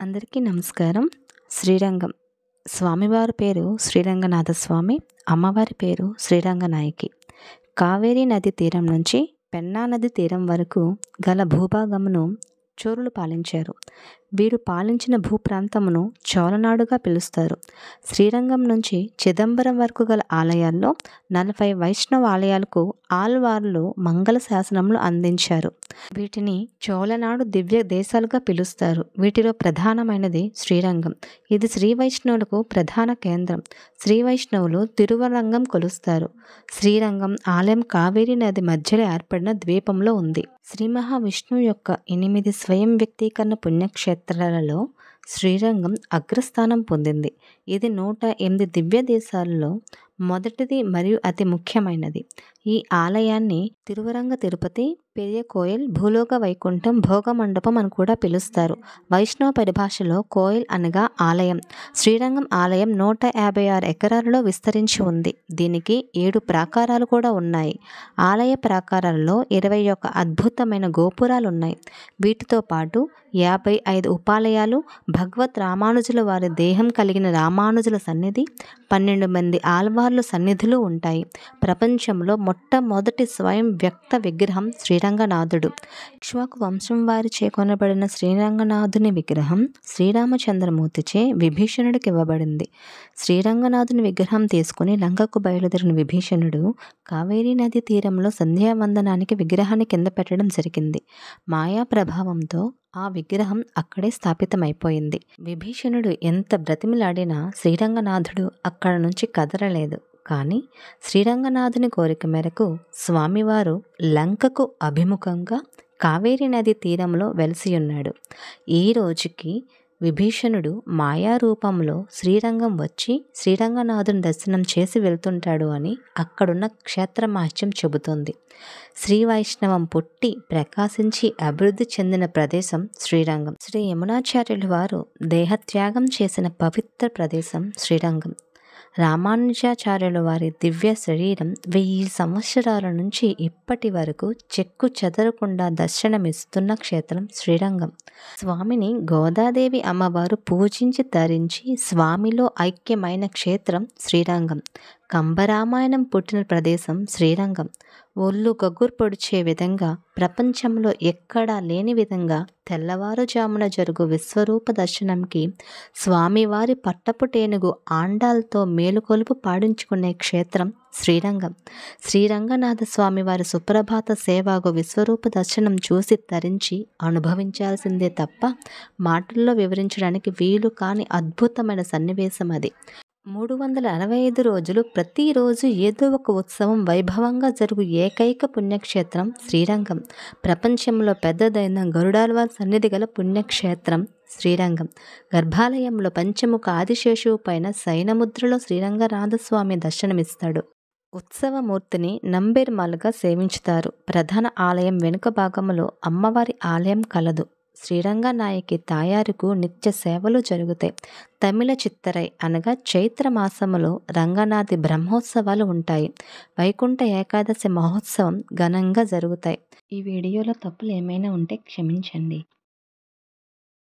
అందరికీ నమస్కారం. శ్రీరంగం స్వామివారి పేరు శ్రీరంగనాథస్వామి, అమ్మవారి పేరు శ్రీరంగనాయకి. కావేరీ నది తీరం నుంచి పెన్నా నది తీరం వరకు గల భూభాగమును చోళులు పాలించారు. వీరు పాలించిన భూప్రాంతమును చోళనాడుగా పిలుస్తారు. శ్రీరంగం నుంచి చిదంబరం వరకు గల ఆలయాల్లో 40 వైష్ణవ ఆలయాలకు ఆళ్వార్లు మంగళ శాసనములు అందించారు. వీటిని చోళనాడు దివ్య దేశాలుగా పిలుస్తారు. వీటిలో ప్రధానమైనది శ్రీరంగం. ఇది శ్రీ వైష్ణవులకు ప్రధాన కేంద్రం. శ్రీ వైష్ణవులు తిరువరంగం కొలుస్తారు. శ్రీరంగం ఆలయం కావేరీ నది మధ్యలో ఏర్పడిన ద్వీపంలో ఉంది. శ్రీ మహావిష్ణువు యొక్క 8 స్వయం వ్యక్తీకరణ పుణ్యక్షేత్రాలలో శ్రీరంగం అగ్రస్థానం పొందింది. ఇది 108 దివ్య దేశాలలో మొదటిది మరియు అతి ముఖ్యమైనది. ఈ ఆలయాన్ని తిరువరంగ తిరుపతి, పెరియ కోయల్, భూలోక వైకుంఠం, భోగమండపం అని కూడా పిలుస్తారు. వైష్ణవ పరిభాషలో కోయల్ అనగా ఆలయం. శ్రీరంగం ఆలయం 156 ఎకరాలలో విస్తరించి ఉంది. దీనికి 7 ప్రాకారాలు కూడా ఉన్నాయి. ఆలయ ప్రాకారాలలో 21 అద్భుతమైన గోపురాలు ఉన్నాయి. వీటితో పాటు 55 ఉపాలయాలు, భగవత్ రామానుజుల వారి దేహం కలిగిన రామానుజుల సన్నిధి, 12 మంది ఆళ్వార్లు సన్నిధులు ఉంటాయి. ప్రపంచంలో మొట్టమొదటి స్వయం వ్యక్త విగ్రహం శ్రీరంగనాథుడు. ఇక్ష్వాకు వంశం వారిచే కొనబడిన శ్రీరంగనాథుని విగ్రహం శ్రీరామచంద్రమూర్తిచే విభీషణుడికి ఇవ్వబడింది. శ్రీరంగనాథుని విగ్రహం తీసుకుని లంకకు బయలుదేరిన విభీషణుడు కావేరీ నది తీరంలో సంధ్యావందనానికి విగ్రహాన్ని కింద పెట్టడం జరిగింది. మాయా ప్రభావంతో ఆ విగ్రహం అక్కడే స్థాపితమైపోయింది. విభీషణుడు ఎంత బ్రతిమిలాడినా శ్రీరంగనాథుడు అక్కడ నుంచి కదలలేదు. కానీ శ్రీరంగనాథుని కోరిక మేరకు స్వామివారు లంకకు అభిముఖంగా కావేరీ నది తీరంలో వెలిసియున్నాడు. ఈ రోజుకి విభీషణుడు మాయా రూపంలో శ్రీరంగం వచ్చి శ్రీరంగనాథుని దర్శనం చేసి వెళ్తుంటాడు అని అక్కడున్న క్షేత్రమహత్యం చెబుతోంది. శ్రీ వైష్ణవం పుట్టి ప్రకాశించి అభివృద్ధి చెందిన ప్రదేశం శ్రీరంగం. శ్రీ యమునాచార్యులు వారు దేహత్యాగం చేసిన పవిత్ర ప్రదేశం శ్రీరంగం. రామానుజాచార్యుల వారి దివ్య శరీరం 1000 సంవత్సరాల నుంచి ఇప్పటి వరకు చెక్కు చెదరకుండా దర్శనమిస్తున్న క్షేత్రం శ్రీరంగం. స్వామిని గోదాదేవి అమ్మవారు పూజించి తరించి స్వామిలో ఐక్యమైన క్షేత్రం శ్రీరంగం. కంబరామాయణం పుట్టిన ప్రదేశం శ్రీరంగం. ఒళ్ళు గగురు పొడిచే విధంగా, ప్రపంచంలో ఎక్కడా లేని విధంగా తెల్లవారుజామున జరుగు విశ్వరూప దర్శనంకి స్వామివారి పట్టపుటేనుగు ఆండాలతో మేలుకొలుపు పాడించుకునే క్షేత్రం శ్రీరంగం. శ్రీరంగనాథ స్వామివారి సుప్రభాత సేవాగు విశ్వరూప దర్శనం చూసి తరించి అనుభవించాల్సిందే తప్ప మాటల్లో వివరించడానికి వీలు కాని అద్భుతమైన సన్నివేశం అది. 365 రోజులు ప్రతిరోజు ఏదో ఒక ఉత్సవం వైభవంగా జరుగు ఏకైక పుణ్యక్షేత్రం శ్రీరంగం. ప్రపంచంలో పెద్దదైన గరుడాళ్వార్ సన్నిధి గల పుణ్యక్షేత్రం శ్రీరంగం. గర్భాలయంలో పంచముఖ ఆదిశేషువు పైన శయనముద్రలో శ్రీరంగనాథస్వామి దర్శనమిస్తాడు. ఉత్సవమూర్తిని నంబెర్మాల్గా సేవించుతారు. ప్రధాన ఆలయం వెనుక భాగంలో అమ్మవారి ఆలయం కలదు. శ్రీరంగనాయకి తాయారుకు నిత్య సేవలు జరుగుతాయి. తమిళ చిత్తరై అనగా చైత్ర మాసములో రంగనాథి బ్రహ్మోత్సవాలు ఉంటాయి. వైకుంఠ ఏకాదశి మహోత్సవం ఘనంగా జరుగుతాయి. ఈ వీడియోలో తప్పులు ఏమైనా ఉంటే క్షమించండి.